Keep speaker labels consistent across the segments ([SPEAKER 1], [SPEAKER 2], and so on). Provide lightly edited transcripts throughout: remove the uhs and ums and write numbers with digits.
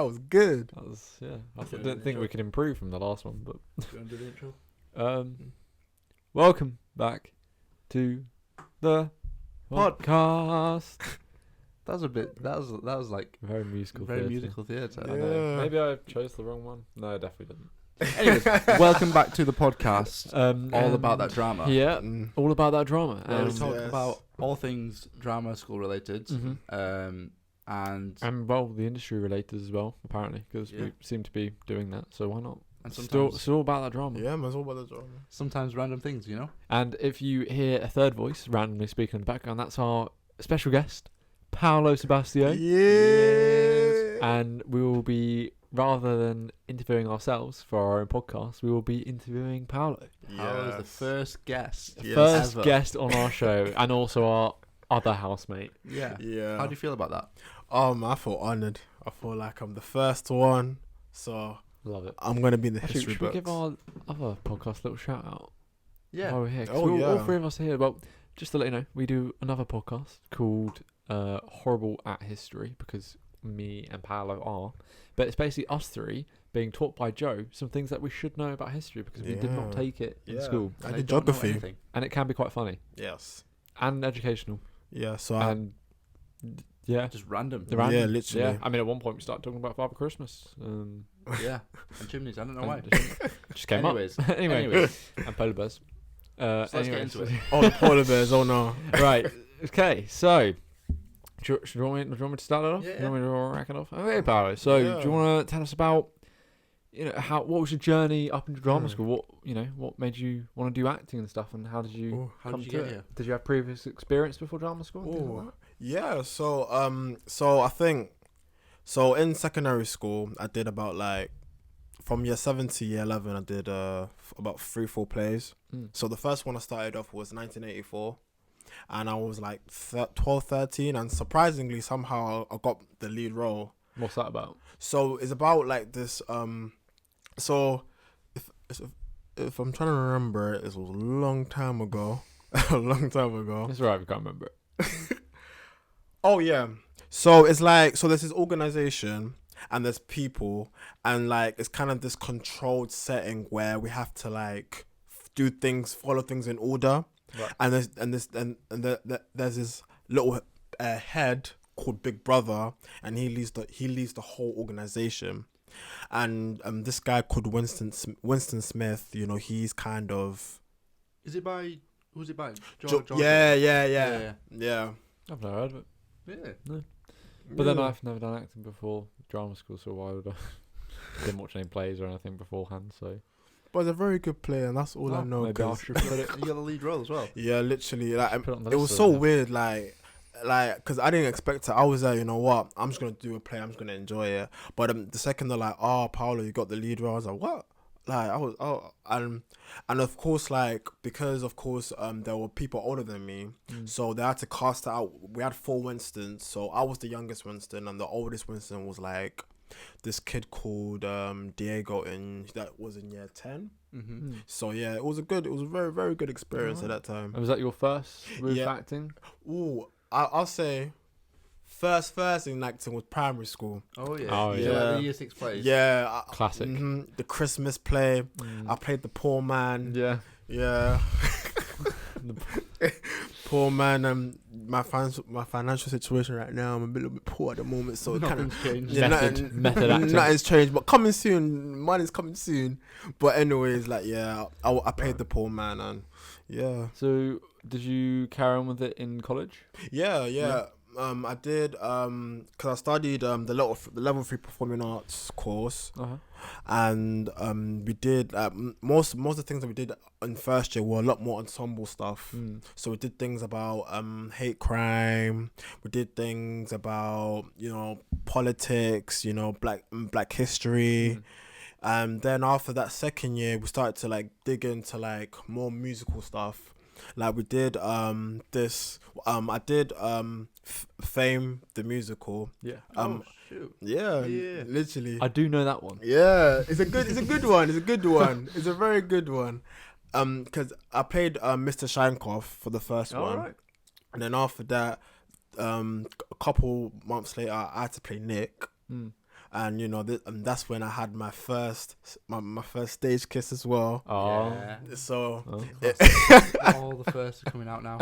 [SPEAKER 1] That was good.
[SPEAKER 2] I didn't think we could improve from the last one, but.
[SPEAKER 3] Do you want to do the intro?
[SPEAKER 2] Welcome back to the podcast.
[SPEAKER 3] That was like
[SPEAKER 2] Very musical.
[SPEAKER 3] very
[SPEAKER 2] theatre.
[SPEAKER 3] musical theatre.
[SPEAKER 2] I know. Maybe I chose the wrong one. No, I definitely didn't.
[SPEAKER 3] Anyways, welcome back to the podcast. All
[SPEAKER 2] And
[SPEAKER 3] about that drama.
[SPEAKER 2] Yeah,
[SPEAKER 1] Mm.
[SPEAKER 2] all about that drama.
[SPEAKER 3] Where we
[SPEAKER 2] And,
[SPEAKER 3] talk
[SPEAKER 1] Yes.
[SPEAKER 3] about all things drama school related.
[SPEAKER 2] Mhm.
[SPEAKER 3] And
[SPEAKER 2] well, the industry related as well, apparently, because
[SPEAKER 3] Yeah.
[SPEAKER 2] we seem to be doing that. So why not?
[SPEAKER 3] sometimes,
[SPEAKER 2] It's all about that drama.
[SPEAKER 1] Yeah, man, it's all about the drama.
[SPEAKER 3] sometimes random things, you know?
[SPEAKER 2] And if you hear a third voice randomly speaking in the background, that's our special guest, Paulo Sebastiao.
[SPEAKER 1] Yeah.
[SPEAKER 2] And we will be, rather than interviewing ourselves for our own podcast, we will be interviewing Paulo.
[SPEAKER 3] How was the first guest?
[SPEAKER 1] Yes.
[SPEAKER 2] First
[SPEAKER 3] ever.
[SPEAKER 2] guest on our show, and also our other housemate.
[SPEAKER 3] Yeah.
[SPEAKER 1] Yeah.
[SPEAKER 3] How do you feel about that?
[SPEAKER 1] I feel honoured. I feel like I'm the first one. So
[SPEAKER 2] Love it.
[SPEAKER 1] I'm going to be in the
[SPEAKER 2] Actually,
[SPEAKER 1] history
[SPEAKER 2] should we
[SPEAKER 1] books.
[SPEAKER 2] give our other podcast a little shout out?
[SPEAKER 3] Yeah.
[SPEAKER 2] While we're here. 'Cause
[SPEAKER 1] Oh,
[SPEAKER 2] all
[SPEAKER 1] yeah.
[SPEAKER 2] three of us are here. Well, just to let you know, we do another podcast called Horrible at History, because me and Paolo are. But it's basically us three being taught by Joe some things that we should know about history, because we did not
[SPEAKER 1] Yeah.
[SPEAKER 2] take it in
[SPEAKER 1] Yeah.
[SPEAKER 2] school.
[SPEAKER 1] I
[SPEAKER 3] And
[SPEAKER 1] did
[SPEAKER 3] don't know
[SPEAKER 1] geography.
[SPEAKER 3] anything.
[SPEAKER 2] And it can be quite funny
[SPEAKER 1] Yes.
[SPEAKER 2] and educational.
[SPEAKER 1] Yeah, so
[SPEAKER 2] And yeah.
[SPEAKER 3] Just random.
[SPEAKER 2] The random.
[SPEAKER 1] Yeah, literally.
[SPEAKER 2] Yeah, I mean, at one point we started talking about Father Christmas.
[SPEAKER 3] Yeah. And chimneys. I don't know
[SPEAKER 2] and
[SPEAKER 3] why.
[SPEAKER 2] it just came
[SPEAKER 3] Anyways.
[SPEAKER 2] up.
[SPEAKER 3] Anyways.
[SPEAKER 2] And polar bears.
[SPEAKER 3] So let's get
[SPEAKER 2] Anyways.
[SPEAKER 3] into it.
[SPEAKER 1] Oh, the polar bears. Oh, no.
[SPEAKER 2] Right. Okay. So, do you want me to start it off?
[SPEAKER 3] Yeah,
[SPEAKER 2] Do you want me to rack it off? Okay, Paolo. So, do you want to tell us about, what was your journey up into drama school? What made you want to do acting and stuff, and how did you
[SPEAKER 1] Oh,
[SPEAKER 3] How
[SPEAKER 2] come
[SPEAKER 3] did you
[SPEAKER 2] to
[SPEAKER 3] get
[SPEAKER 2] it?
[SPEAKER 3] here?
[SPEAKER 2] Did you have previous experience before drama school? and things like
[SPEAKER 1] Oh,
[SPEAKER 2] that?
[SPEAKER 1] yeah. So I think, in secondary school, I did about from year 7 to year 11, I did about 3-4 plays.
[SPEAKER 2] Mm.
[SPEAKER 1] So the first one I started off was 1984, and I was like 12, 13, and surprisingly somehow I got the lead role.
[SPEAKER 2] What's that about?
[SPEAKER 1] So it's about this. So if I'm trying to remember it, was a long time ago. A long time ago.
[SPEAKER 2] It's alright if you can't remember it.
[SPEAKER 1] Oh yeah. So it's so there's this organization and there's people, and it's kind of this controlled setting where we have to do things, follow things in order.
[SPEAKER 2] Right.
[SPEAKER 1] And there's this little head called Big Brother, and he leads the whole organization. And this guy called Winston Smith, he's kind of
[SPEAKER 3] Who's it by?
[SPEAKER 1] Jo-
[SPEAKER 3] George.
[SPEAKER 1] yeah.
[SPEAKER 2] I've never heard of it.
[SPEAKER 3] Yeah.
[SPEAKER 2] But then I've never done acting before drama school, so why would I? Didn't watch any plays or anything beforehand, so.
[SPEAKER 1] But it's a very good player, and that's all I know.
[SPEAKER 2] Maybe I
[SPEAKER 1] 'cause-
[SPEAKER 2] should put it.
[SPEAKER 3] You got the lead role as well.
[SPEAKER 1] yeah, literally,
[SPEAKER 2] Put it on the
[SPEAKER 1] it
[SPEAKER 2] list
[SPEAKER 1] was
[SPEAKER 2] so
[SPEAKER 1] so
[SPEAKER 2] then.
[SPEAKER 1] weird, because I didn't expect it. I was there, you know what? I'm just gonna do a play. I'm just gonna enjoy it. But the second they're like, "Oh, Paulo, you got the lead role," I was like, "What?" And of course, because of course, there were people older than me, so they had to cast it out. We had 4 Winstons, so I was the youngest Winston, and the oldest Winston was this kid called Diego, that was in year 10.
[SPEAKER 3] Mm-hmm.
[SPEAKER 1] So yeah, it was a very, very good experience at that time.
[SPEAKER 2] And was that your first move
[SPEAKER 1] Yeah.
[SPEAKER 2] acting?
[SPEAKER 1] Ooh, I'll say first in acting was primary school.
[SPEAKER 3] Oh yeah.
[SPEAKER 2] Oh,
[SPEAKER 3] So,
[SPEAKER 1] yeah.
[SPEAKER 3] the year 6 plays.
[SPEAKER 1] Yeah.
[SPEAKER 2] Classic.
[SPEAKER 1] The Christmas play. I played the poor man.
[SPEAKER 2] Yeah.
[SPEAKER 1] Yeah. Poor man. My financial situation right now, I'm a little bit poor at the moment, so it kind of
[SPEAKER 3] Nothing's changed.
[SPEAKER 1] yeah,
[SPEAKER 2] Method acting.
[SPEAKER 1] nothing's changed, but coming soon. Money's coming soon. But anyways, I played the poor man, and yeah.
[SPEAKER 2] So, did you carry on with it in college?
[SPEAKER 1] Yeah. I did because I studied the level 3 performing arts course, and we did most of the things that we did in first year were a lot more ensemble stuff. So we did things about hate crime. We did things about politics. Black history. And then after that second year, we started to dig into more musical stuff. We did I did Fame the musical.
[SPEAKER 2] Yeah.
[SPEAKER 3] Shoot.
[SPEAKER 1] Yeah,
[SPEAKER 3] Yeah.
[SPEAKER 1] literally.
[SPEAKER 2] I do know that one.
[SPEAKER 1] Yeah, it's a good one. It's a good one. It's a very good one. Because I played Mr. Shankoff for the first one,
[SPEAKER 2] Alright.
[SPEAKER 1] and then after that, a couple months later, I had to play Nick. and and that's when I had my first stage kiss as well.
[SPEAKER 2] Oh,
[SPEAKER 1] So
[SPEAKER 3] all the firsts are coming out now.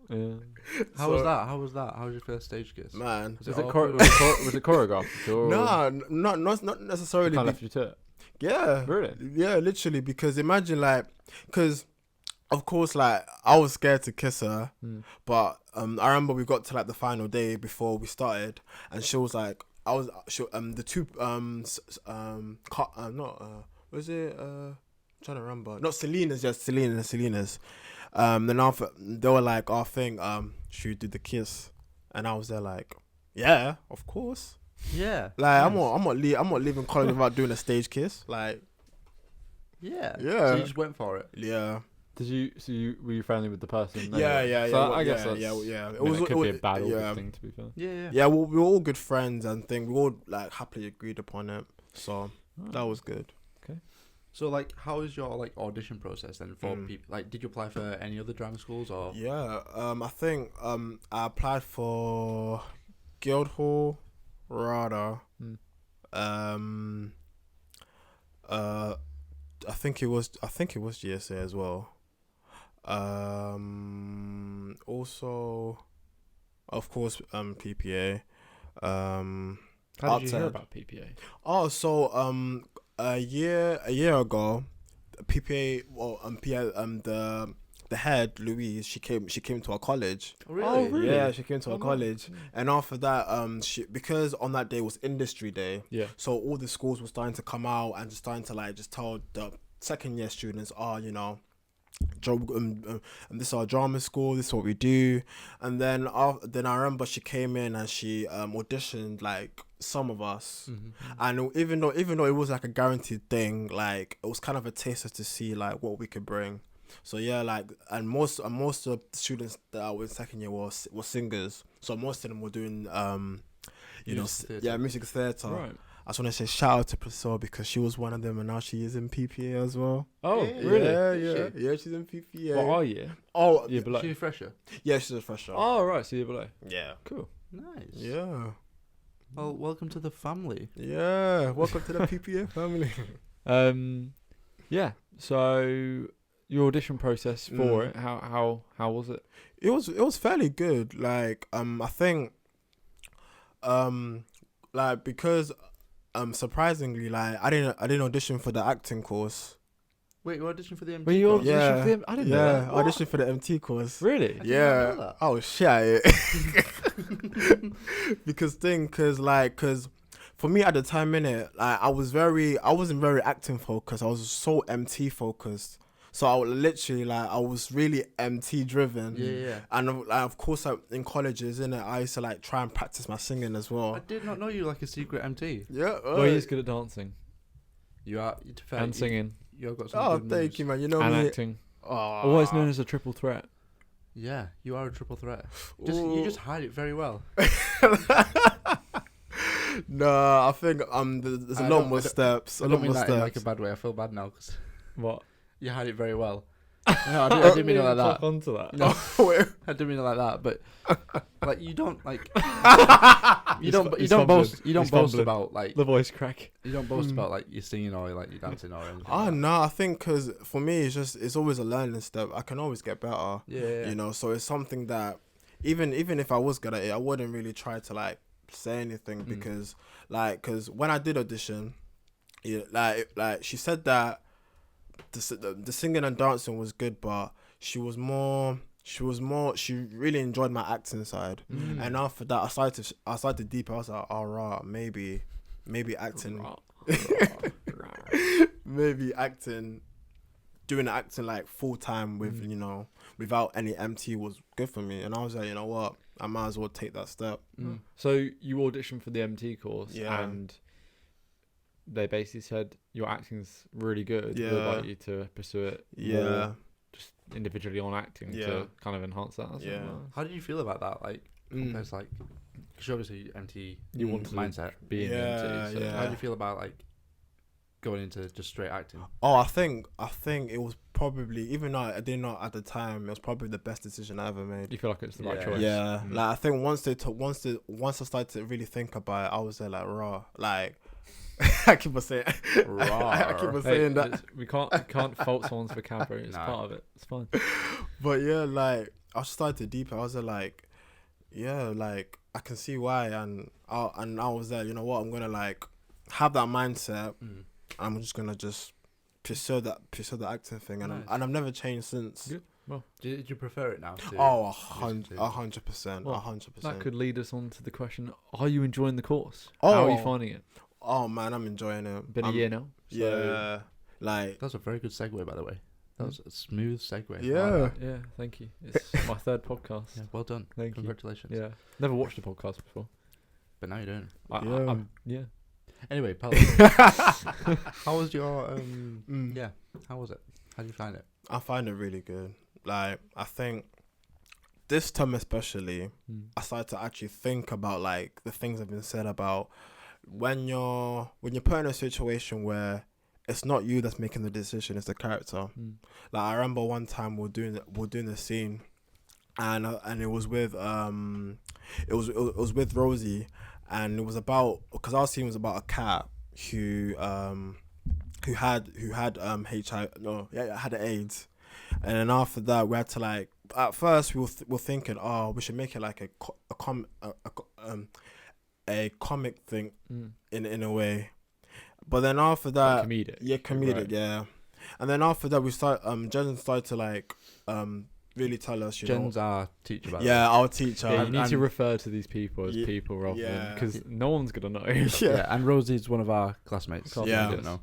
[SPEAKER 2] yeah.
[SPEAKER 3] How was that? How was your first stage kiss?
[SPEAKER 1] Man,
[SPEAKER 2] Was it choreographed? Or
[SPEAKER 1] no, not necessarily.
[SPEAKER 2] kind of left you to it?
[SPEAKER 1] Yeah,
[SPEAKER 2] Really?
[SPEAKER 1] Yeah, literally. Because imagine because of course I was scared to kiss her, but I remember we got to the final day before we started, and she was like, the two was it I'm trying to remember, not Selena's, yes, Selena's. Then after they were like, "Our thing, should we do the kiss?" And I was there like, "Yeah, of course."
[SPEAKER 3] Yeah.
[SPEAKER 1] Like I'm not leaving college without doing a stage kiss. Like,
[SPEAKER 3] yeah.
[SPEAKER 1] Yeah.
[SPEAKER 3] So you just went for it.
[SPEAKER 1] yeah.
[SPEAKER 2] Were you friendly with the person?
[SPEAKER 1] Yeah,
[SPEAKER 2] anyway?
[SPEAKER 1] yeah,
[SPEAKER 2] So
[SPEAKER 1] yeah.
[SPEAKER 2] I guess
[SPEAKER 1] yeah.
[SPEAKER 2] it could be a bad or good thing, to be fair.
[SPEAKER 3] Yeah.
[SPEAKER 1] Yeah, we were all good friends and thing. We all happily agreed upon it. So that was good.
[SPEAKER 3] So how is your audition process then for people? Did you apply for any other drama schools or?
[SPEAKER 1] Yeah, I think I applied for Guildhall, RADA. I think it was GSA as well. Also, of course, PPA.
[SPEAKER 2] How did you hear about PPA?
[SPEAKER 1] Oh, so a year ago, PPA, the head, Louise, she came to our college.
[SPEAKER 3] Oh, really?
[SPEAKER 2] Oh, really?
[SPEAKER 1] Yeah, she came to our college, and after that, because on that day was industry day.
[SPEAKER 2] Yeah.
[SPEAKER 1] So all the schools were starting to come out and just starting to just tell the second year students, this is our drama school, this is what we do. And then I remember she came in and she auditioned some of us, and even though it was a guaranteed thing, it was kind of a taster to see what we could bring. So yeah, and most of the students that were in second year were singers, so most of them were doing music theatre.
[SPEAKER 2] Right.
[SPEAKER 1] I just want to say shout out to Priscilla because she was one of them, and now she is in PPA as well.
[SPEAKER 2] Oh, really?
[SPEAKER 1] Yeah, she's in PPA.
[SPEAKER 2] What are you?
[SPEAKER 1] Oh,
[SPEAKER 2] Year below.
[SPEAKER 3] She's a fresher.
[SPEAKER 1] Yeah, she's a fresher.
[SPEAKER 2] Oh, right. So year below.
[SPEAKER 1] Yeah.
[SPEAKER 2] Cool.
[SPEAKER 3] Nice.
[SPEAKER 1] Yeah.
[SPEAKER 3] Well, welcome to the family.
[SPEAKER 1] Yeah. Welcome to the PPA family.
[SPEAKER 2] Yeah. So your audition process for it, how was it?
[SPEAKER 1] It was fairly good. I think, because surprisingly, I didn't audition for the acting course.
[SPEAKER 3] Wait, you auditioned for the MT?
[SPEAKER 2] Were you
[SPEAKER 3] course?
[SPEAKER 2] auditioning for the I didn't know that.
[SPEAKER 1] I auditioned for the MT course.
[SPEAKER 2] Really?
[SPEAKER 3] I did not
[SPEAKER 1] Yeah.
[SPEAKER 3] know that.
[SPEAKER 1] Oh shit. Because for me at the time, I wasn't very acting focused. I was so MT focused. So I would literally I was really MT driven.
[SPEAKER 3] Yeah.
[SPEAKER 1] And of course in colleges, I used to try and practice my singing as well.
[SPEAKER 3] I did not know you a secret MT.
[SPEAKER 1] Yeah.
[SPEAKER 2] Well, he's good at dancing
[SPEAKER 3] You are.
[SPEAKER 2] and singing
[SPEAKER 3] You've got some
[SPEAKER 1] Oh,
[SPEAKER 3] good
[SPEAKER 1] thank
[SPEAKER 3] moves.
[SPEAKER 1] you, man. You know
[SPEAKER 2] and
[SPEAKER 1] me.
[SPEAKER 2] acting.
[SPEAKER 1] Oh.
[SPEAKER 2] Always known as a triple threat.
[SPEAKER 3] Yeah, you are a triple threat. You just hide it very well.
[SPEAKER 1] No, I think there's a lot more steps.
[SPEAKER 3] I don't mean that in a bad way. I feel bad now because
[SPEAKER 2] What?
[SPEAKER 3] you hide it very well. No, I didn't mean it like that.
[SPEAKER 2] Onto that.
[SPEAKER 3] No,
[SPEAKER 1] Wait.
[SPEAKER 3] I didn't mean it like that. But you don't
[SPEAKER 2] He's
[SPEAKER 3] you don't boast
[SPEAKER 2] fumbling.
[SPEAKER 3] about
[SPEAKER 2] The voice crack.
[SPEAKER 3] you don't boast about your singing or your dancing or anything.
[SPEAKER 1] Oh no, I think because for me it's always a learning step. I can always get better.
[SPEAKER 3] Yeah.
[SPEAKER 1] So it's something that even if I was good at it, I wouldn't really try to say anything because when I did audition, she said that the singing and dancing was good, but she really enjoyed my acting side. And after that I started deeper. I was like, all right, maybe acting maybe doing acting full time with without any MT was good for me. And I was like, you know what, I might as well take that step.
[SPEAKER 2] So you auditioned for the MT course,
[SPEAKER 1] and
[SPEAKER 2] they basically said your acting's really good.
[SPEAKER 1] Yeah.
[SPEAKER 2] We'd like you to pursue it. More just individually on acting to kind of enhance that. That's nice.
[SPEAKER 3] How did you feel about that? Compared to because obviously MT,
[SPEAKER 2] you want to
[SPEAKER 3] mindset.
[SPEAKER 2] be in the MT. So
[SPEAKER 3] How do you feel about going into just straight acting?
[SPEAKER 1] Oh, I think it was probably, even though I didn't know at the time, it was probably the best decision I ever made.
[SPEAKER 2] you feel like it's the right choice.
[SPEAKER 1] Yeah, I think once I started to really think about it, I was there raw. I keep on saying. I keep
[SPEAKER 3] Rawr.
[SPEAKER 1] on saying that.
[SPEAKER 2] We can't fault someone's vocabulary. It's
[SPEAKER 3] Nah.
[SPEAKER 2] part of it. It's fine.
[SPEAKER 1] But yeah, like I was starting to deepen. I was like, yeah, like I can see why, and I was there. You know what? I'm gonna like have that mindset. I'm just gonna just pursue the acting thing, and
[SPEAKER 3] Nice.
[SPEAKER 1] I've never changed since.
[SPEAKER 2] Good. Well,
[SPEAKER 3] Did you prefer it now? To
[SPEAKER 1] Oh,
[SPEAKER 3] listen to?
[SPEAKER 1] 100%,
[SPEAKER 2] Well,
[SPEAKER 1] 100%.
[SPEAKER 2] that could lead us on to the question: are you enjoying the course?
[SPEAKER 1] Oh.
[SPEAKER 2] How are you finding it?
[SPEAKER 1] Oh man, I'm enjoying it.
[SPEAKER 2] Been a year now. So
[SPEAKER 1] Yeah, like
[SPEAKER 3] That's a very good segue, by the way. That was a smooth segue. I
[SPEAKER 1] Yeah.
[SPEAKER 3] like that.
[SPEAKER 2] yeah, thank you. It's my third podcast.
[SPEAKER 3] Yeah, well done.
[SPEAKER 2] Thank you.
[SPEAKER 3] Congratulations.
[SPEAKER 2] Yeah, never watched a podcast before.
[SPEAKER 3] But now you're doing it.
[SPEAKER 1] Yeah.
[SPEAKER 2] Yeah.
[SPEAKER 3] Anyway, Paulo, how was your yeah? How was it? How did you find it?
[SPEAKER 1] I find it really good. Like I think this term especially, I started to actually think about like the things that have been said about when you're put in a situation where it's not you that's making the decision, it's the character. Like I remember one time we were doing the scene, and it was with it was with Rosie, and it was about, because our scene was about a cat who had had AIDS, and then after that we had to like, at first we were thinking, oh, we should make it like a comic thing in a way, but then after that, comedic,
[SPEAKER 2] right.
[SPEAKER 1] yeah, and then after that we Jen started to like really tell us,
[SPEAKER 3] Jen's our teacher, by the way.
[SPEAKER 1] yeah, our teacher.
[SPEAKER 2] Yeah, you need to
[SPEAKER 1] and-
[SPEAKER 2] refer to these people as people rather than, because no one's gonna know.
[SPEAKER 3] Yeah, and Rosie's one of our classmates.
[SPEAKER 1] Yeah.
[SPEAKER 3] I didn't know.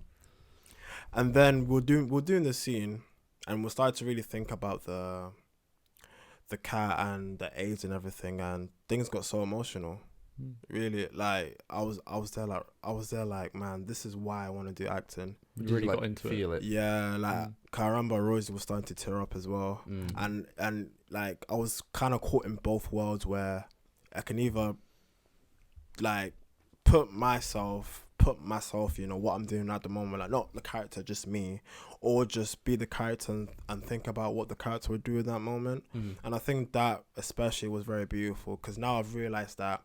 [SPEAKER 1] And then we're doing the scene, and we started to really think about the cat and the AIDS and everything, and things got so emotional. Really, like I was there like, man, this is why I want to do acting.
[SPEAKER 2] You
[SPEAKER 3] Did
[SPEAKER 2] really
[SPEAKER 3] you,
[SPEAKER 2] got into
[SPEAKER 3] feel it.
[SPEAKER 1] Yeah, like 'cause I remember Rosie was starting to tear up as well, and like I was kind of caught in both worlds where I can either like put myself, you know, what I'm doing at the moment, like not the character, just me, or just be the character and think about what the character would do in that moment. And I think that especially was very beautiful, because now I've realized that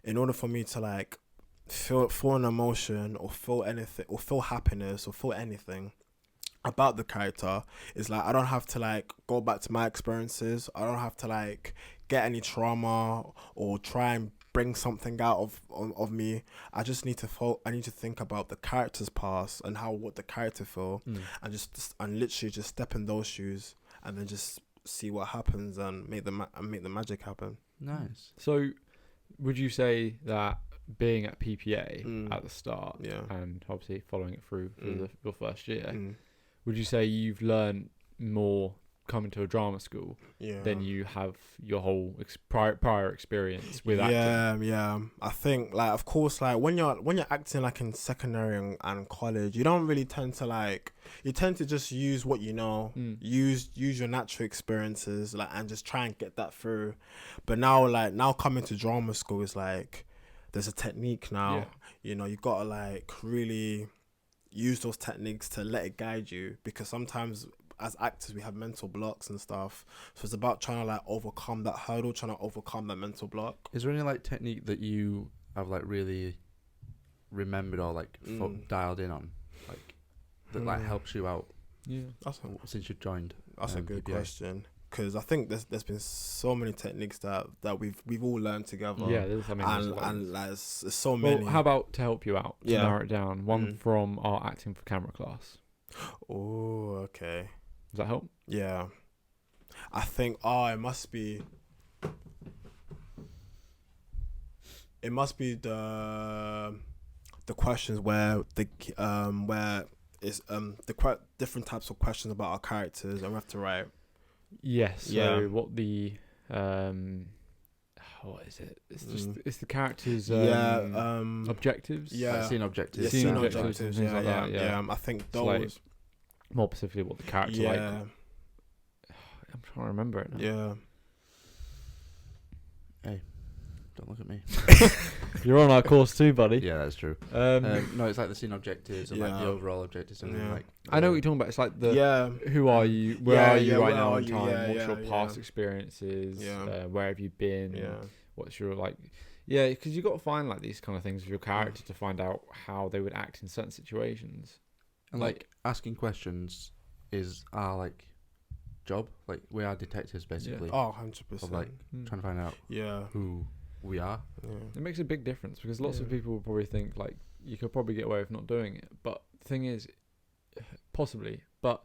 [SPEAKER 1] in order for me to like feel an emotion or feel anything or feel happiness or feel anything about the character, is like I don't have to like go back to my experiences. I don't have to like get any trauma or try and bring something out of me. I just need to think about the character's past and what the character feel, and literally just step in those shoes and then just see what happens and make the magic happen.
[SPEAKER 3] Nice.
[SPEAKER 2] So, would you say that being at PPA at the start, and obviously following it through your first year, would you say you've learned more coming to a drama school than you have your whole prior experience with acting?
[SPEAKER 1] Yeah. I think, like, of course, like when you're acting like in secondary and college, you don't really tend to like, you tend to just use what you know, use your natural experiences, like, and just try and get that through. But now coming to drama school is like, there's a technique now. You know, you gotta like really use those techniques to let it guide you, because sometimes as actors we have mental blocks and stuff, so it's about trying to like overcome that hurdle, trying to overcome that mental block.
[SPEAKER 3] Is there any like technique that you have like really remembered or like dialed in on, like that like helps you out since you've joined?
[SPEAKER 1] That's a good
[SPEAKER 3] PPA?
[SPEAKER 1] question, because I think there's been so many techniques that we've all learned together.
[SPEAKER 2] Yeah, there's
[SPEAKER 1] like it's so many.
[SPEAKER 2] Well, how about, to help you out, to narrow it down, one from our acting for camera class?
[SPEAKER 1] Oh, okay.
[SPEAKER 2] Does that help?
[SPEAKER 1] Yeah, I think it must be the questions where it's different types of questions about our characters, and we have to write.
[SPEAKER 2] Yes. So what the what is it? It's just it's the characters' objectives.
[SPEAKER 1] Yeah,
[SPEAKER 3] like scene objectives.
[SPEAKER 2] Scene
[SPEAKER 1] objectives.
[SPEAKER 2] objectives and things like that.
[SPEAKER 1] Yeah. I think those.
[SPEAKER 2] So, like, more specifically, what the character like. I'm trying to remember it now.
[SPEAKER 1] Yeah.
[SPEAKER 3] Hey, don't look at me.
[SPEAKER 2] You're on our course too, buddy.
[SPEAKER 3] Yeah, that's true. No, it's like the scene objectives and like the overall objectives. And like,
[SPEAKER 2] I know what you're talking about. It's like the who are you? Where are you right now in time? What's your past experiences? Where have you been? What's your like? Yeah, because you got to find like these kind of things with your character to find out how they would act in certain situations.
[SPEAKER 3] And like asking questions is our like job. Like we are detectives basically.
[SPEAKER 1] Oh, 100%.
[SPEAKER 3] Of like trying to find out who we are.
[SPEAKER 1] Yeah.
[SPEAKER 2] It makes a big difference because lots of people will probably think like you could probably get away with not doing it, but the thing is, possibly. But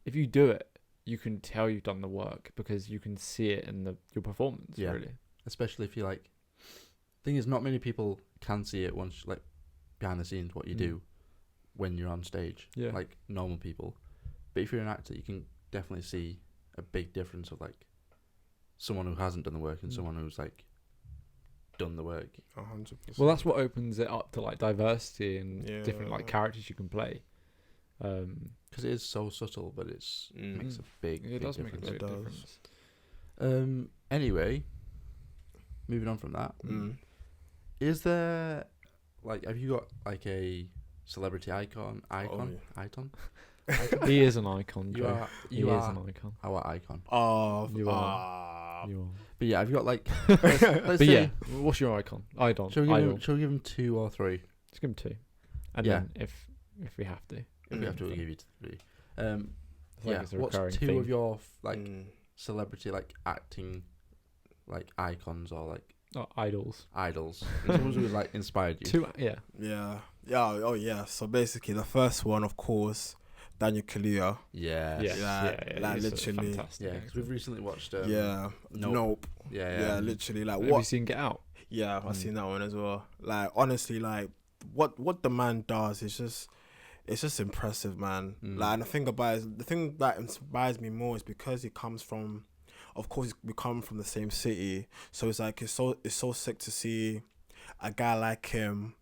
[SPEAKER 2] if you do it, you can tell you've done the work because you can see it in your performance. Yeah. Really,
[SPEAKER 3] especially if you like. Thing is, not many people can see it once like behind the scenes what you do when you're on stage. Yeah. Like normal people, but if you're an actor, you can definitely see a big difference of like someone who hasn't done the work and someone who's like done the work.
[SPEAKER 1] 100%.
[SPEAKER 2] Well, that's what opens it up to like diversity and different like characters you can play.
[SPEAKER 3] Because it is so subtle, but it's makes a big.
[SPEAKER 2] It does
[SPEAKER 3] difference.
[SPEAKER 2] make a big difference.
[SPEAKER 3] Anyway, moving on from that, is there like have you got like a celebrity icon?
[SPEAKER 2] He is an icon.
[SPEAKER 3] You are.
[SPEAKER 2] He is an icon.
[SPEAKER 3] Our icon.
[SPEAKER 2] You are.
[SPEAKER 3] But yeah, have you got like?
[SPEAKER 2] Let's say, what's your icon? Idol.
[SPEAKER 3] Shall we give him 2 or 3?
[SPEAKER 2] Let's give him 2, and then if we have to,
[SPEAKER 3] we'll give you 3.
[SPEAKER 2] Like
[SPEAKER 3] what's 2 of your like celebrity like acting like icons or like
[SPEAKER 2] idols?
[SPEAKER 3] Someone who like inspired you.
[SPEAKER 2] 2,
[SPEAKER 1] Oh yeah. So basically, the first one, of course, Daniel Kaluuya.
[SPEAKER 2] Like
[SPEAKER 1] literally.
[SPEAKER 3] Yeah, because we've recently watched.
[SPEAKER 1] Nope.
[SPEAKER 3] Yeah.
[SPEAKER 1] Literally, like
[SPEAKER 2] what? Have you seen Get Out?
[SPEAKER 1] Yeah, I've seen that one as well. Like honestly, like what the man does is just. It's just impressive, man. Like, and the thing that inspires me more is because he comes from, of course, we come from the same city. So it's like it's so sick to see a guy like him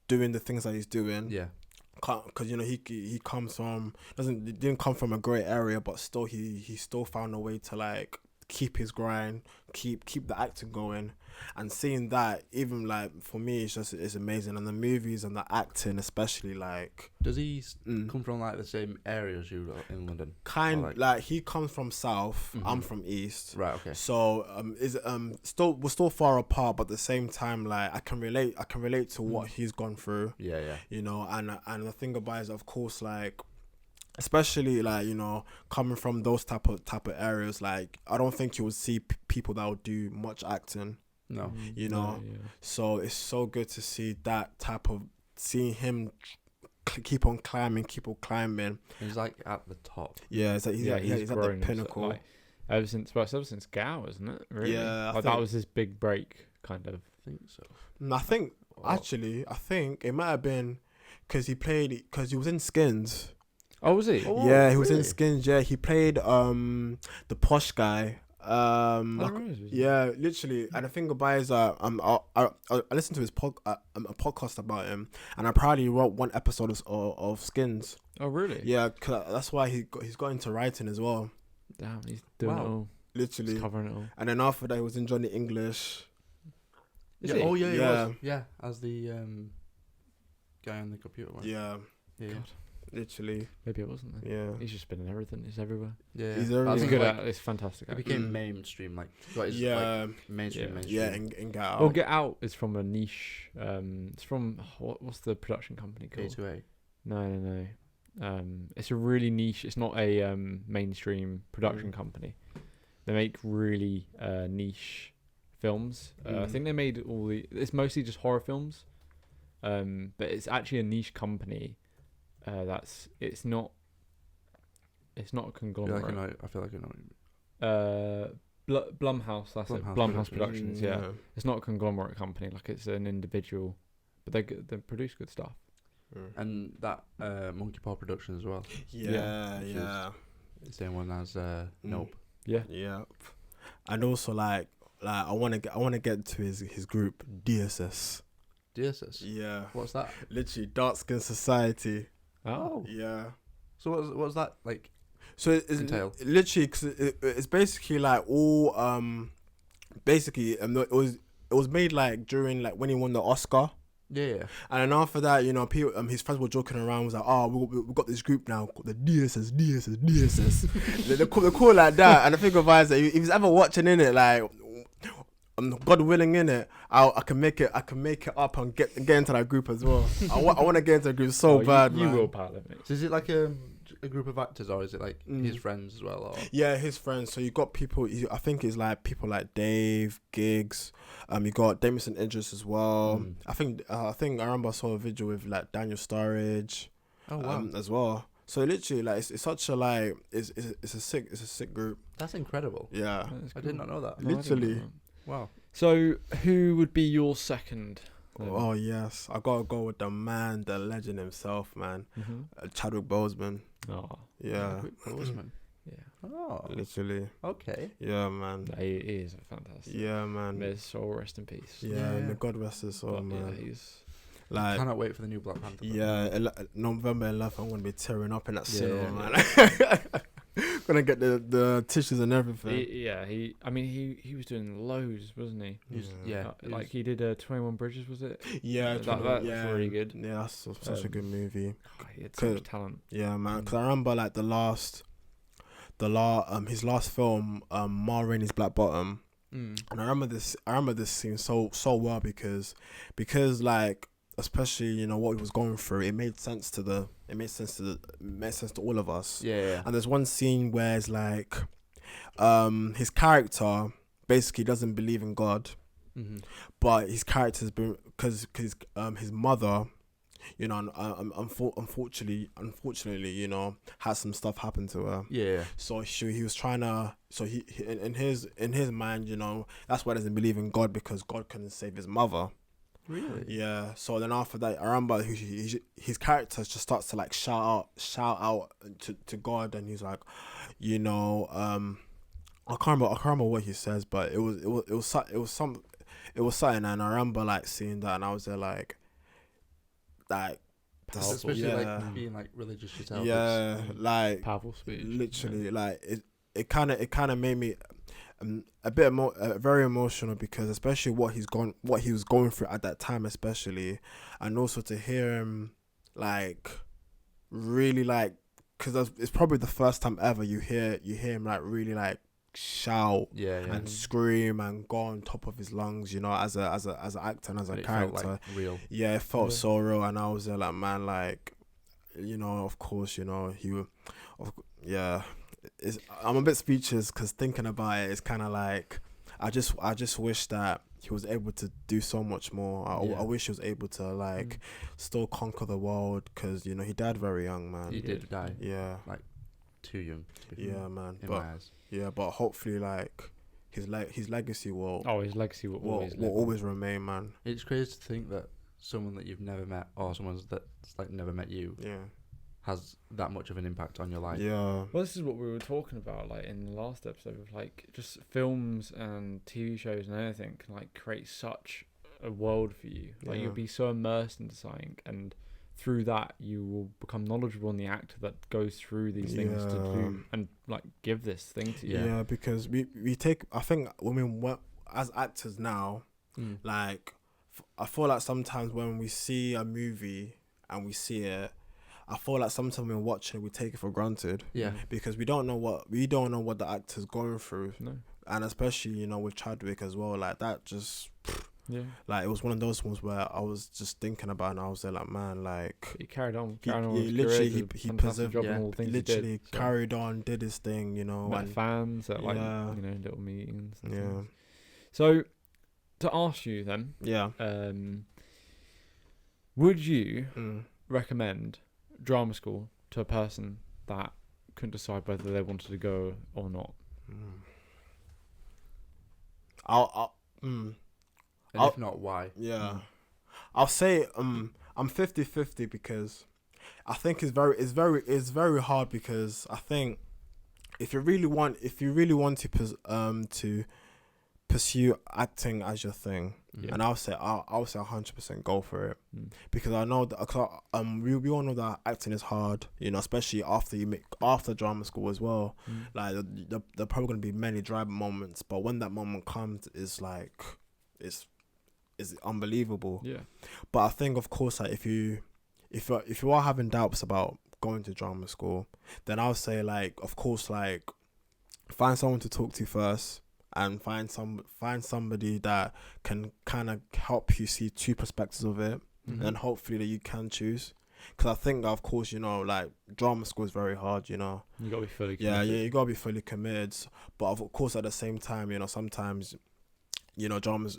[SPEAKER 1] doing the things that he's doing. Yeah. Because he comes from didn't come from a great area, but still he still found a way to like keep his grind, keep the acting going, and seeing that even like for me it's amazing. And the movies and the acting especially, like,
[SPEAKER 3] does he come from like the same area as you in London?
[SPEAKER 1] Like he comes from south, I'm from east,
[SPEAKER 3] right? Okay,
[SPEAKER 1] so we're still far apart, but at the same time, like I can relate to what he's gone through. And the thing about it is, of course, like, especially like coming from those type of areas, like I don't think you would see people that would do much acting.
[SPEAKER 3] No.
[SPEAKER 1] So it's so good to see that type of seeing him keep on climbing.
[SPEAKER 3] He's like at the top.
[SPEAKER 1] Yeah, it's like he's at the pinnacle.
[SPEAKER 2] Like, ever since Get Out, isn't it? Really?
[SPEAKER 1] Yeah,
[SPEAKER 2] like that was his big break, kind of.
[SPEAKER 3] I think so.
[SPEAKER 1] I think it might have been because he was in Skins.
[SPEAKER 2] Oh, was he?
[SPEAKER 1] He was in Skins. Yeah, he played the posh guy. Literally. And the thing about it is, I listened to his a podcast about him, and I probably wrote one episode of Skins.
[SPEAKER 2] Oh, really?
[SPEAKER 1] Yeah, cause that's why he's got into writing as well.
[SPEAKER 2] Damn, he's doing it all.
[SPEAKER 1] Literally,
[SPEAKER 2] he's covering it all.
[SPEAKER 1] And then after that, he was in Johnny English.
[SPEAKER 3] He was. Yeah, as the guy on the computer one.
[SPEAKER 1] Yeah.
[SPEAKER 2] God.
[SPEAKER 1] Literally.
[SPEAKER 2] Maybe it wasn't there.
[SPEAKER 1] Yeah.
[SPEAKER 2] He's just been in everything. He's everywhere.
[SPEAKER 3] Yeah.
[SPEAKER 1] He's everywhere.
[SPEAKER 2] He's good at it. It's fantastic.
[SPEAKER 3] It became mainstream. Like, mainstream.
[SPEAKER 1] Yeah, and Get Out.
[SPEAKER 2] Well, Get Out is from a niche. It's from, what's the production company called?
[SPEAKER 3] A2A.
[SPEAKER 2] No. It's a really niche. It's not a mainstream production company. They make really niche films. I think they made it's mostly just horror films. But it's actually a niche company. It's not a conglomerate.
[SPEAKER 3] I feel like I know.
[SPEAKER 2] Blumhouse. That's it. Blumhouse Productions. Yeah. It's not a conglomerate company. Like, it's an individual, but they produce good stuff.
[SPEAKER 3] And that Monkey Paw Productions as well.
[SPEAKER 1] Yeah.
[SPEAKER 3] The same one as Nope.
[SPEAKER 1] Yeah. And also like I want to get to his group DSS.
[SPEAKER 3] DSS.
[SPEAKER 1] Yeah.
[SPEAKER 3] What's that?
[SPEAKER 1] Literally Dark Skin Society.
[SPEAKER 2] Oh.
[SPEAKER 1] Yeah.
[SPEAKER 3] So what's that like?
[SPEAKER 1] So it's literally cause it's basically like all basically it was made like during like when he won the Oscar.
[SPEAKER 3] Yeah.
[SPEAKER 1] And then after that, people, his friends were joking around. Was like, oh, we got this group now called the DSS. they call it like that. And the thing about it is that if he's ever watching in it, like God willing, in it, I can make it up and get into that group as well. I want to get into the group so bad,
[SPEAKER 2] you
[SPEAKER 1] man.
[SPEAKER 2] will, pal, mate.
[SPEAKER 3] So is it like a group of actors, or is it like his friends as well? Or?
[SPEAKER 1] Yeah, his friends. So you got people. I think it's like people like Dave, Giggs. You got Damison Idris as well. I think I remember I saw a video with like Daniel Sturridge.
[SPEAKER 3] Oh wow.
[SPEAKER 1] As well. So literally, like it's such a like it's a sick group.
[SPEAKER 3] That's incredible.
[SPEAKER 1] Yeah,
[SPEAKER 2] Cool.
[SPEAKER 3] I did not know that.
[SPEAKER 2] No,
[SPEAKER 1] literally.
[SPEAKER 3] Wow.
[SPEAKER 2] So who would be your second?
[SPEAKER 1] Oh yes, I gotta go with the man, the legend himself, man. Chadwick Boseman.
[SPEAKER 2] Oh
[SPEAKER 3] yeah. Boseman.
[SPEAKER 2] Yeah.
[SPEAKER 3] Oh.
[SPEAKER 1] Literally.
[SPEAKER 3] Okay.
[SPEAKER 1] Yeah, man.
[SPEAKER 2] He is fantastic.
[SPEAKER 1] Yeah, man.
[SPEAKER 2] May his soul rest in peace.
[SPEAKER 1] Yeah, may God rest his soul, man.
[SPEAKER 2] Yeah, he's
[SPEAKER 1] like.
[SPEAKER 3] I cannot wait for the new Black Panther.
[SPEAKER 1] Yeah, November 11th, I'm gonna be tearing up in that cinema, man. Gonna get the tissues and everything.
[SPEAKER 2] He was doing loads, wasn't he?
[SPEAKER 1] Like
[SPEAKER 2] he did 21 Bridges, was it?
[SPEAKER 1] Yeah,
[SPEAKER 2] that's really good.
[SPEAKER 1] Yeah, that's such a good movie.
[SPEAKER 2] He had so much talent.
[SPEAKER 1] Yeah, man. Because I remember like his last film, Ma Rainey's Black Bottom, and I remember this scene so well because like, especially, you know, what he was going through, it made sense to all of us.
[SPEAKER 3] Yeah.
[SPEAKER 1] And there's one scene where it's like, his character basically doesn't believe in God, but his character's been because his mother, you know, unfortunately, you know, had some stuff happen to her.
[SPEAKER 3] Yeah.
[SPEAKER 1] So he was trying to. So he in his mind, you know, that's why he doesn't believe in God, because God couldn't save his mother.
[SPEAKER 3] Really?
[SPEAKER 1] Yeah. So then after that, I remember his character just starts to like shout out to God, and he's like, you know, I can't remember what he says, but it was something, and I remember like seeing that, and I was there like
[SPEAKER 3] especially like being like religious yourself.
[SPEAKER 1] Yeah, like
[SPEAKER 2] powerful speech.
[SPEAKER 1] Literally, like it kind of made me a bit more very emotional, because especially what he was going through at that time, especially, and also to hear him like really like, because it's probably the first time ever you hear him like really like shout and scream and go on top of his lungs, you know, as an actor and as a character.
[SPEAKER 3] Felt like real.
[SPEAKER 1] Yeah, it felt so real, and I was there like, man, like, you know, of course, you know, I'm a bit speechless, because thinking about it, it's kind of like I just wish that he was able to do so much more. I wish he was able to like still conquer the world, because, you know, he died very young, man.
[SPEAKER 3] He did die.
[SPEAKER 1] Yeah,
[SPEAKER 3] like too young.
[SPEAKER 1] Yeah, man.
[SPEAKER 3] In my eyes.
[SPEAKER 1] Yeah, but hopefully, like, his legacy will always remain, man.
[SPEAKER 3] It's crazy to think that someone that you've never met, or someone that's like never met you, has that much of an impact on your life.
[SPEAKER 1] Yeah.
[SPEAKER 2] Well, this is what we were talking about, like in the last episode, of like just films and TV shows and anything can like create such a world for you. Like you'll be so immersed into something, and through that you will become knowledgeable in the actor that goes through these things to do and like give this thing to you.
[SPEAKER 1] Yeah, because we take, I think when we as actors now, like I feel like sometimes when we see a movie and we see it, I feel like sometimes when we're watching, we take it for granted. Yeah. Because we don't know what the actor's going through. No. And especially, you know, with Chadwick as well, like that just like it was one of those ones where I was just thinking about it, and I was there like, man, like
[SPEAKER 2] he carried on.
[SPEAKER 1] He persevered. Literally carried on, did his thing, you know.
[SPEAKER 2] Met fans at like, you know, little meetings. And things.
[SPEAKER 1] Yeah.
[SPEAKER 2] So to ask you then, would you recommend drama school to a person that couldn't decide whether they wanted to go or not?
[SPEAKER 3] If not, why?
[SPEAKER 1] Yeah. I'll say I'm 50-50, because I think it's very hard, because I think if you really want to pursue acting as your thing, and I'll say 100% go for it, because I know that we all know that acting is hard, you know, especially after drama school as well. Like there probably gonna be many dry moments, but when that moment comes, it's like it's unbelievable. Yeah. But I think, of course, like if you are having doubts about going to drama school, then I'll say, like, of course, like, find someone to talk to first, and find somebody that can kind of help you see two perspectives of it, and hopefully that you can choose. Because I think that, of course, you know, like, drama school is very hard, you know.
[SPEAKER 2] You got to be fully committed.
[SPEAKER 1] Yeah, you got to be fully committed. But, of course, at the same time, you know, sometimes, you know, drama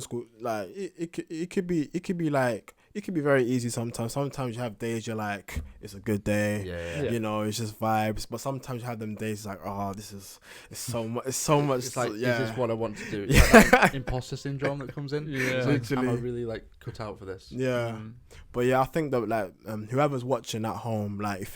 [SPEAKER 1] school, like, it could be like, it could be very easy sometimes. Sometimes you have days you're like, it's a good day.
[SPEAKER 3] Yeah.
[SPEAKER 1] You know, it's just vibes. But sometimes you have them days like, oh, it's so much. It's like,
[SPEAKER 3] is this what I want to do? It's like that imposter syndrome that comes in.
[SPEAKER 1] Yeah,
[SPEAKER 3] literally. Am I really like cut out for this?
[SPEAKER 1] Yeah. But yeah, I think that like whoever's watching at home, like if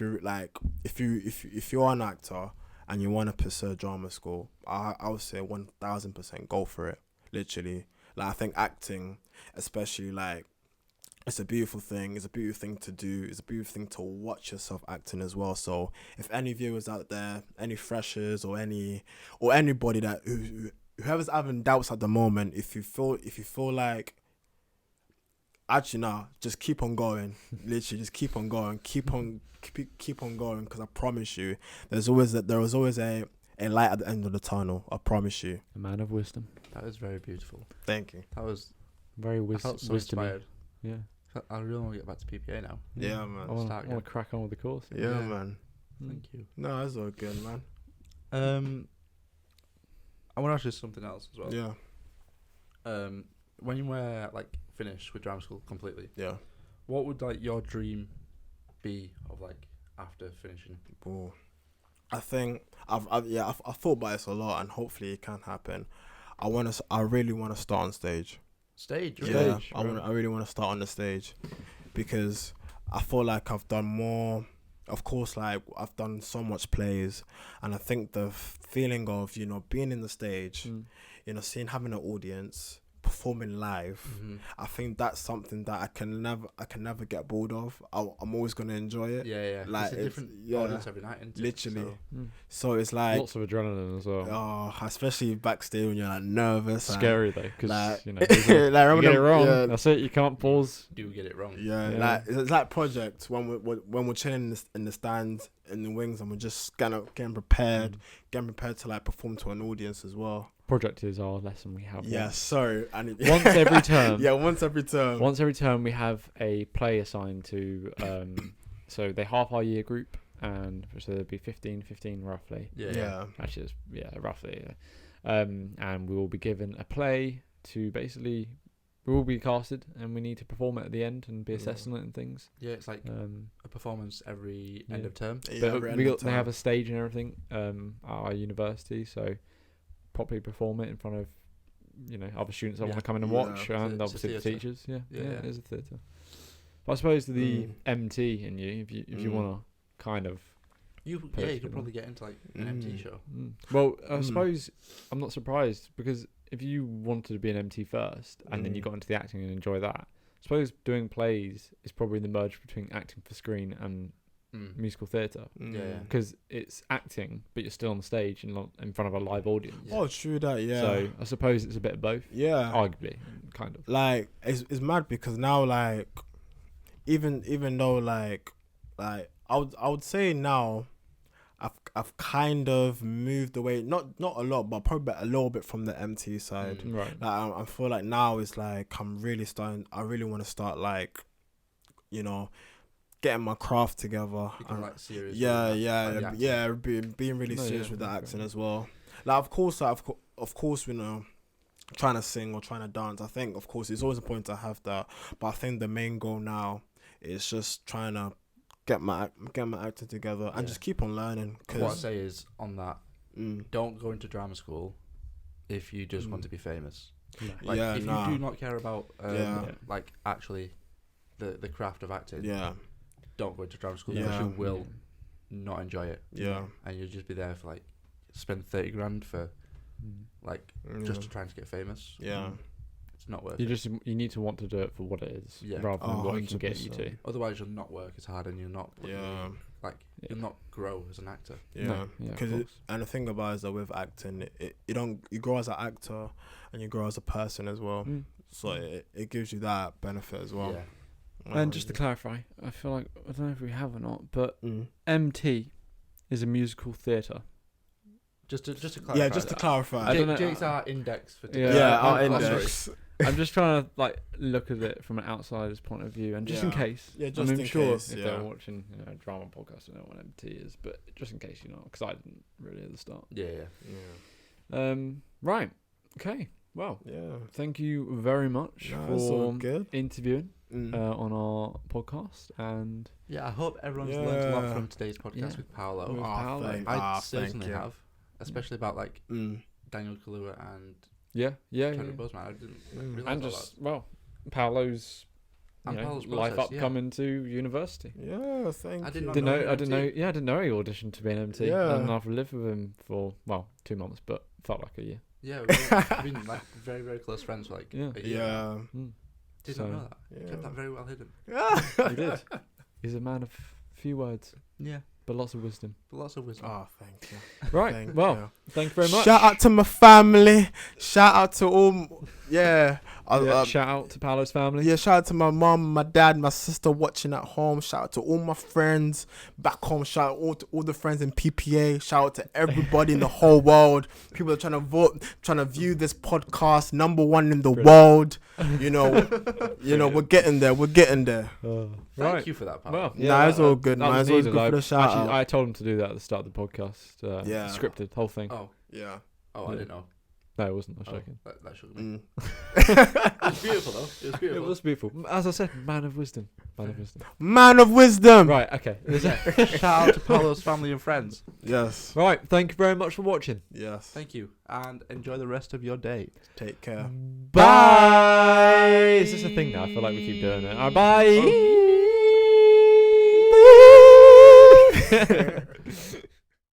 [SPEAKER 1] you're an actor and you want to pursue drama school, I would say 1000% go for it. Literally, like I think acting, especially like, it's a beautiful thing. It's a beautiful thing to do. It's a beautiful thing to watch yourself acting as well. So if any viewers out there, any freshers or anybody that whoever's having doubts at the moment, if you feel like, actually nah, just keep on going. Literally, just keep on going. Keep on going. Because I promise you, there was always a light at the end of the tunnel. I promise you.
[SPEAKER 2] A man of wisdom.
[SPEAKER 3] That was very beautiful.
[SPEAKER 1] Thank you.
[SPEAKER 3] That was
[SPEAKER 2] very
[SPEAKER 3] I felt so
[SPEAKER 2] wisdom.
[SPEAKER 3] inspired.
[SPEAKER 2] Yeah.
[SPEAKER 3] I really want to get back to PPA now.
[SPEAKER 1] Yeah, man.
[SPEAKER 2] I want to crack on with the course.
[SPEAKER 1] Yeah, man.
[SPEAKER 3] Thank you.
[SPEAKER 1] No, that's all good, man.
[SPEAKER 3] I want to ask you something else as well.
[SPEAKER 1] Yeah.
[SPEAKER 3] When you were like finished with drama school completely,
[SPEAKER 1] yeah,
[SPEAKER 3] what would like your dream be of like after finishing?
[SPEAKER 1] Ooh. I think I've thought about this a lot, and hopefully it can happen. I really want to start on stage.
[SPEAKER 3] Stage,
[SPEAKER 1] really? Yeah, I really want to start on the stage, because I feel like I've done more. Of course, like I've done so much plays, and I think the feeling of, you know, being in the stage, you know, having an audience, performing live, I think that's something that I can never get bored of. I'm always gonna enjoy it.
[SPEAKER 3] Yeah.
[SPEAKER 1] Like
[SPEAKER 3] it's a different audience every night, isn't it?
[SPEAKER 1] Literally. So it's like
[SPEAKER 2] lots of adrenaline as well.
[SPEAKER 1] Oh, especially backstage when you're like nervous.
[SPEAKER 2] Scary though, because
[SPEAKER 1] like,
[SPEAKER 2] you know,
[SPEAKER 1] like,
[SPEAKER 2] you get it wrong.
[SPEAKER 1] Yeah.
[SPEAKER 2] That's it. You can't pause.
[SPEAKER 3] Do get it wrong.
[SPEAKER 1] Yeah. Like it's like Project when we're chilling in the stands in the wings, and we're just kind of getting prepared to like perform to an audience as well.
[SPEAKER 2] Project is our lesson we have.
[SPEAKER 1] Yeah, so
[SPEAKER 2] once every term.
[SPEAKER 1] Yeah, once every term.
[SPEAKER 2] Once every term, we have a play assigned to. So they half our year group, and so there'd be 15 roughly.
[SPEAKER 3] Yeah.
[SPEAKER 2] Actually, roughly. And we will be given a play to basically. We will be casted, and we need to perform it at the end and be assessed on it and things.
[SPEAKER 3] Yeah, it's like a performance every end of term.
[SPEAKER 2] Yeah, but they have a stage and everything at our university, so properly perform it in front of, you know, other students that want to come in and watch, and obviously the teachers. Yeah, it is a theatre. But I suppose the MT in you, if you want to kind of,
[SPEAKER 3] you could probably get into like an MT show.
[SPEAKER 2] Well, I suppose I'm not surprised, because if you wanted to be an MT first and then you got into the acting and enjoy that, I suppose doing plays is probably the merge between acting for screen and musical theatre. Because it's acting, but you're still on the stage in front of a live audience.
[SPEAKER 1] Oh, true that, yeah.
[SPEAKER 2] So I suppose it's a bit of both.
[SPEAKER 1] Yeah.
[SPEAKER 2] Arguably, kind of.
[SPEAKER 1] Like, it's mad, because now, like, even though, like, I would say now, I've kind of moved away, not a lot, but probably a little bit from the MT side.
[SPEAKER 2] Right.
[SPEAKER 1] Like I feel like now it's like I really want to start, like, you know, getting my craft together.
[SPEAKER 3] Become like serious.
[SPEAKER 1] Being really serious with the acting as well. Like of course, you know, trying to sing or trying to dance. I think of course it's always important to have that, but I think the main goal now is just trying to get my acting together and just keep on learning. Cause
[SPEAKER 3] what I say is on that, don't go into drama school if you just want to be famous. Like if you do not care about like actually the craft of acting, don't go into drama school because you will not enjoy it. And you'll just be there for like spend 30 grand for like just to try to get famous. It's not worth it.
[SPEAKER 2] You need to want to do it for what it is, rather than what it can get you to.
[SPEAKER 3] Otherwise, you'll not work as hard, and you'll not you'll not grow as an actor.
[SPEAKER 1] And the thing about it is that with acting, you grow as an actor and you grow as a person as well. So it gives you that benefit as well.
[SPEAKER 2] And just to clarify, I feel like I don't know if we have or not, but MT is a musical theatre.
[SPEAKER 3] Just to clarify.
[SPEAKER 1] Yeah, just to clarify.
[SPEAKER 2] I don't know.
[SPEAKER 3] Jake's our index for
[SPEAKER 2] Yeah.
[SPEAKER 3] today.
[SPEAKER 1] Our
[SPEAKER 3] Oh,
[SPEAKER 1] index.
[SPEAKER 2] I'm just trying to like look at it from an outsider's point of view, and just in
[SPEAKER 1] Yeah.
[SPEAKER 2] case.
[SPEAKER 1] Yeah, just
[SPEAKER 2] I'm
[SPEAKER 1] in
[SPEAKER 2] sure
[SPEAKER 1] case,
[SPEAKER 2] if
[SPEAKER 1] yeah.
[SPEAKER 2] they're watching a drama podcast, I know what MT is, but just in case you know, because I didn't really at the start.
[SPEAKER 3] Yeah.
[SPEAKER 2] Right. Okay. Well,
[SPEAKER 1] Yeah.
[SPEAKER 2] thank you very much
[SPEAKER 1] No, it's all
[SPEAKER 2] for
[SPEAKER 1] good.
[SPEAKER 2] interviewing
[SPEAKER 1] Mm.
[SPEAKER 2] on our podcast, and
[SPEAKER 3] Yeah, I hope everyone's learned a lot
[SPEAKER 1] Yeah.
[SPEAKER 3] from today's podcast
[SPEAKER 2] Yeah.
[SPEAKER 3] with Paolo.
[SPEAKER 2] With Paolo.
[SPEAKER 3] I certainly
[SPEAKER 1] you.
[SPEAKER 3] have, especially about like
[SPEAKER 1] Mm.
[SPEAKER 3] Daniel Kaluuya and
[SPEAKER 2] yeah.
[SPEAKER 3] Chadwick Boseman. I didn't realize
[SPEAKER 2] And
[SPEAKER 3] all
[SPEAKER 2] just Paolo's,
[SPEAKER 3] And Paolo's
[SPEAKER 2] life
[SPEAKER 3] process, yeah.
[SPEAKER 2] upcoming to university.
[SPEAKER 1] Yeah, thank
[SPEAKER 3] I
[SPEAKER 1] you.
[SPEAKER 3] did not
[SPEAKER 2] I
[SPEAKER 3] know
[SPEAKER 2] didn't know. Yeah, I didn't know he auditioned to be an MT.
[SPEAKER 1] Yeah.
[SPEAKER 2] And I've lived with him for 2 months, but felt like a year.
[SPEAKER 3] Yeah, we've been like very, very close friends for like
[SPEAKER 2] Yeah.
[SPEAKER 3] a year.
[SPEAKER 1] Yeah.
[SPEAKER 2] Mm.
[SPEAKER 3] Did
[SPEAKER 2] So-
[SPEAKER 3] not know that.
[SPEAKER 1] Yeah.
[SPEAKER 3] Kept that very well hidden.
[SPEAKER 2] He did. He's a man of few words,
[SPEAKER 3] Yeah,
[SPEAKER 2] but lots of wisdom.
[SPEAKER 3] but lots of wisdom.
[SPEAKER 1] Oh, thank you.
[SPEAKER 2] Right.
[SPEAKER 1] Thank
[SPEAKER 2] Well,
[SPEAKER 1] you.
[SPEAKER 2] thank you very much.
[SPEAKER 1] Shout out to my family. Shout out to all. Yeah.
[SPEAKER 2] Shout out to Paolo's family.
[SPEAKER 1] Yeah, shout out to my mum, my dad, my sister watching at home. Shout out to all my friends back home. Shout out to all the friends in PPA. Shout out to everybody in the whole world. People are trying to vote, trying to view this podcast. #1 in the world. You know, we're getting there. We're getting there.
[SPEAKER 3] Thank you for that, Paolo.
[SPEAKER 2] Well,
[SPEAKER 1] Nah, it's all good,
[SPEAKER 2] that
[SPEAKER 1] man.
[SPEAKER 2] was
[SPEAKER 1] It's always
[SPEAKER 2] needed.
[SPEAKER 1] good for the shout
[SPEAKER 2] Actually,
[SPEAKER 1] out.
[SPEAKER 2] I told him to do that at the start of the podcast.
[SPEAKER 1] Yeah.
[SPEAKER 2] Scripted, whole thing.
[SPEAKER 3] Oh,
[SPEAKER 1] Yeah.
[SPEAKER 3] I
[SPEAKER 2] Yeah.
[SPEAKER 3] didn't know.
[SPEAKER 2] No, it wasn't. I was joking.
[SPEAKER 3] That shook me.
[SPEAKER 1] Mm.
[SPEAKER 3] It was beautiful though. It was
[SPEAKER 2] It
[SPEAKER 3] beautiful.
[SPEAKER 2] was beautiful. As I said, man of wisdom. Man of wisdom.
[SPEAKER 1] Man of wisdom.
[SPEAKER 2] Right, okay.
[SPEAKER 3] Shout out to Paolo's family and friends.
[SPEAKER 1] Yes.
[SPEAKER 2] Right, thank you very much for watching.
[SPEAKER 1] Yes.
[SPEAKER 3] Thank you, and enjoy the rest of your day.
[SPEAKER 1] Take care.
[SPEAKER 2] Bye. Is this a thing now? I feel like we keep doing it. All right, bye.